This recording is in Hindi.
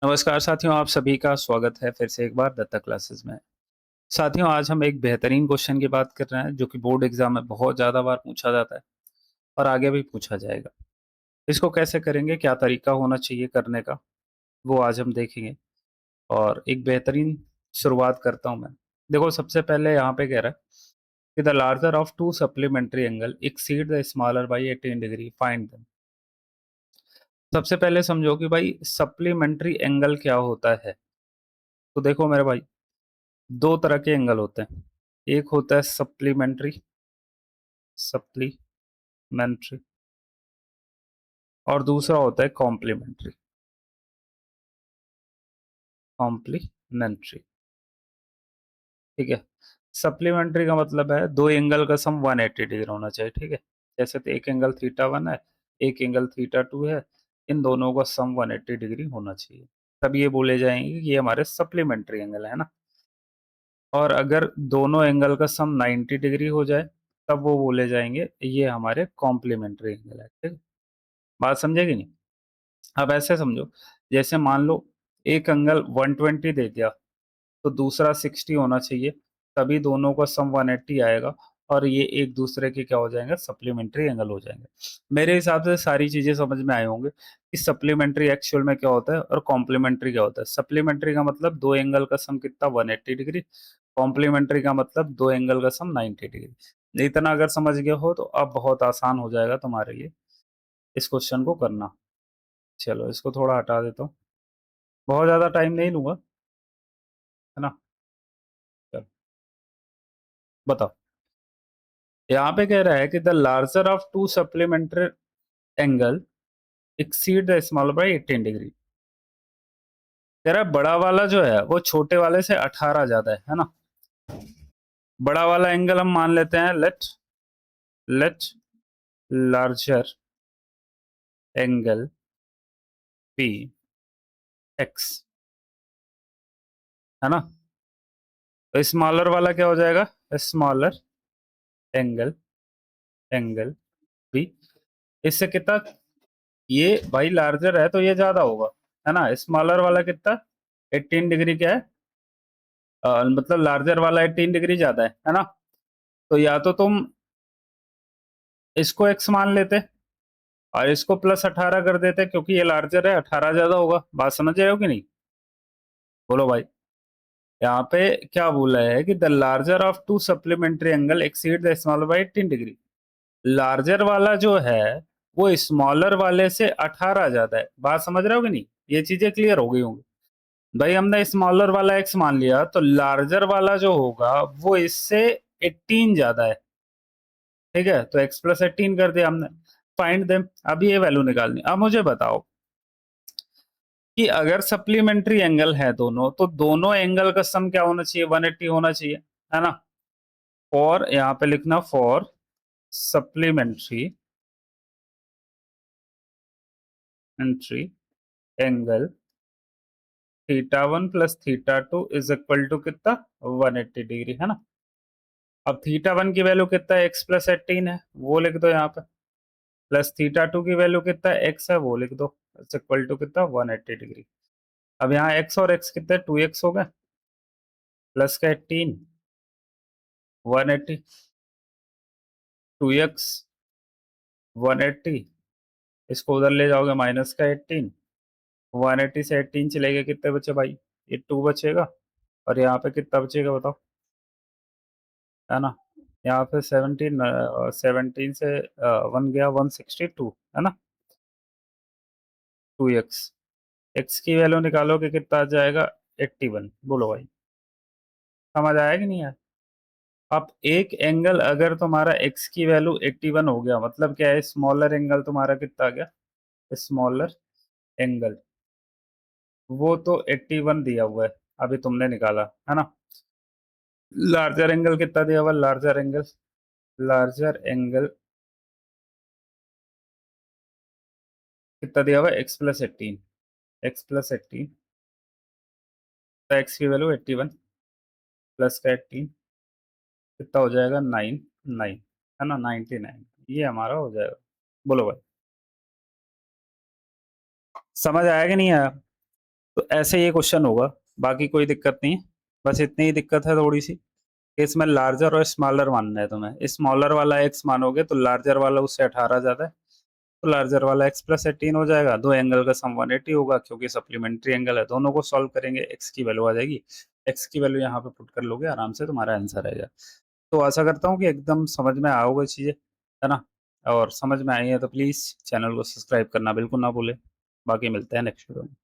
नमस्कार साथियों, आप सभी का स्वागत है फिर से एक बार दत्तक क्लासेस में। साथियों, आज हम एक बेहतरीन क्वेश्चन की बात कर रहे हैं जो कि बोर्ड एग्जाम में बहुत ज़्यादा बार पूछा जाता है और आगे भी पूछा जाएगा। इसको कैसे करेंगे, क्या तरीका होना चाहिए करने का, वो आज हम देखेंगे। और एक बेहतरीन शुरुआत करता हूँ मैं। देखो, सबसे पहले यहाँ पे कह रहा है कि the larger of to supplementary angle exceed the smaller by 18 degree, find them. सबसे पहले समझो कि भाई सप्लीमेंट्री एंगल क्या होता है। तो देखो मेरे भाई, दो तरह के एंगल होते हैं। एक होता है सप्लीमेंट्री सप्लीमेंट्री और दूसरा होता है कॉम्प्लीमेंट्री कॉम्प्लीमेंट्री। ठीक है। सप्लीमेंट्री का मतलब है दो एंगल का सम 180 डिग्री होना चाहिए। ठीक है। जैसे तो एक एंगल थीटा 1 है, एक एंगल थीटा 2 है, इन दोनों का सम 180 डिग्री होना चाहिए, तब ये बोले जाएंगे कि ये हमारे सप्लीमेंट्री एंगल है ना। और अगर दोनों एंगल का सम 90 डिग्री हो जाए तब वो बोले जाएंगे ये हमारे कॉम्प्लीमेंट्री एंगल है। ठीक है। बात समझे कि नहीं? अब ऐसे समझो, जैसे मान लो एक एंगल 120 दे दिया तो दूसरा 60 होना चाहिए, तभी दोनों का सम 180 आएगा और ये एक दूसरे के क्या हो जाएंगे, सप्लीमेंट्री एंगल हो जाएंगे। मेरे हिसाब से सारी चीजें समझ में आए होंगे कि सप्लीमेंट्री एक्चुअल में क्या होता है और कॉम्प्लीमेंट्री क्या होता है। सप्लीमेंट्री का मतलब दो एंगल का सम कितना, 180 डिग्री। कॉम्प्लीमेंट्री का मतलब दो एंगल का सम 90 डिग्री। इतना अगर समझ गए हो तो अब बहुत आसान हो जाएगा तुम्हारे लिए इस क्वेश्चन को करना। चलो, इसको थोड़ा हटा देता हूँ, बहुत ज़्यादा टाइम नहीं लूँगा, है ना। चलो, बताओ। यहाँ पे कह रहा है कि the larger of to supplementary angle exceed the smaller by 18 degree. कह रहा है बड़ा वाला जो है वो छोटे वाले से 18 ज्यादा है ना। बड़ा वाला एंगल हम मान लेते हैं, let let larger angle P X, है ना। तो स्मॉलर वाला क्या हो जाएगा, स्मॉलर एंगल एंगल बी। इससे कितना, ये भाई लार्जर है तो ये ज्यादा होगा, है ना। स्मॉलर वाला कितना, 18 डिग्री क्या है, मतलब लार्जर वाला 18 डिग्री ज्यादा है ना। तो या तो तुम इसको x मान लेते और इसको प्लस 18 कर देते, क्योंकि ये लार्जर है, 18 ज्यादा होगा। बात समझ रहे हो कि नहीं? बोलो भाई। यहाँ पे क्या बोला है कि the larger of to supplementary angle exceed the smaller by 18 degree. Larger वाला जो है वो स्मॉलर वाले से 18 ज्यादा है। बात समझ रहे हो कि नहीं? ये चीजें क्लियर हो गई होंगी। भाई हमने स्मॉलर वाला x मान लिया तो लार्जर वाला जो होगा वो इससे 18 ज्यादा है। ठीक है, तो x प्लस 18 कर दिया हमने। फाइंड देम, अभी ये वैल्यू निकालनी। अब मुझे बताओ कि अगर सप्लीमेंट्री एंगल है दोनों, तो दोनों एंगल का सम क्या होना चाहिए, 180 होना चाहिए, है ना। फॉर, यहाँ पे लिखना for supplementary entry angle theta 1 plus theta 2 is equal to कितना, 180 डिग्री, है ना। अब थीटा 1 की वैल्यू कितना है, x प्लस 18 है, वो लिख दो यहाँ पे। प्लस थीटा 2 की वैल्यू कितना है, x है, वो लिख दो। इज इक्वल टू कितना, 180 डिग्री। अब यहाँ x और x कितने, 2x हो गए, प्लस का 18, 180, 2x 180, इसको उधर ले जाओगे माइनस का 18, 180 से 18 चले गए, कितने बचे भाई, ये 2 बचेगा। और यहाँ पे कितना बचेगा बताओ, है ना। यहाँ पे 17, 17 से 1 गया, 162, है ना। 2x, x की वैल्यू निकालोगे कितना आ जाएगा, 81। बोलो भाई, समझ आया कि नहीं आया? अब एक एंगल अगर तुम्हारा x की वैल्यू 81 हो गया, मतलब क्या है, स्मॉलर एंगल तुम्हारा कितना आ गया, स्मॉलर एंगल वो तो 81 दिया हुआ है, अभी तुमने निकाला, है ना। लार्जर एंगल कितना दिया हुआ, लार्जर एंगल कितना दिया हुआ, x प्लस 18, तो x की वैल्यू 81 प्लस का 18 कितना हो जाएगा, 9, है ना, 99, ये हमारा हो जाएगा। बोलो भाई, समझ आया कि नहीं आया? तो ऐसे ये क्वेश्चन होगा, बाकी कोई दिक्कत नहीं है। बस इतनी ही दिक्कत है थोड़ी सी कि इसमें लार्जर और स्मॉलर मानना है तुम्हें। स्मॉलर वाला एक्स मानोगे तो लार्जर वाला उससे 18 ज्यादा है, तो लार्जर वाला x प्लस 18 हो जाएगा। दो एंगल का सम 180 होगा क्योंकि सप्लीमेंट्री एंगल है। दोनों को सॉल्व करेंगे, x की वैल्यू आ जाएगी, x की वैल्यू यहाँ पे पुट कर लोगे आराम से, तुम्हारा आंसर आएगा। तो आशा करता हूँ कि एकदम समझ में आओगे चीजें, है ना। और समझ में आई है तो प्लीज चैनल को सब्सक्राइब करना बिल्कुल ना भूले। बाकी मिलते हैं नेक्स्ट वीडियो में।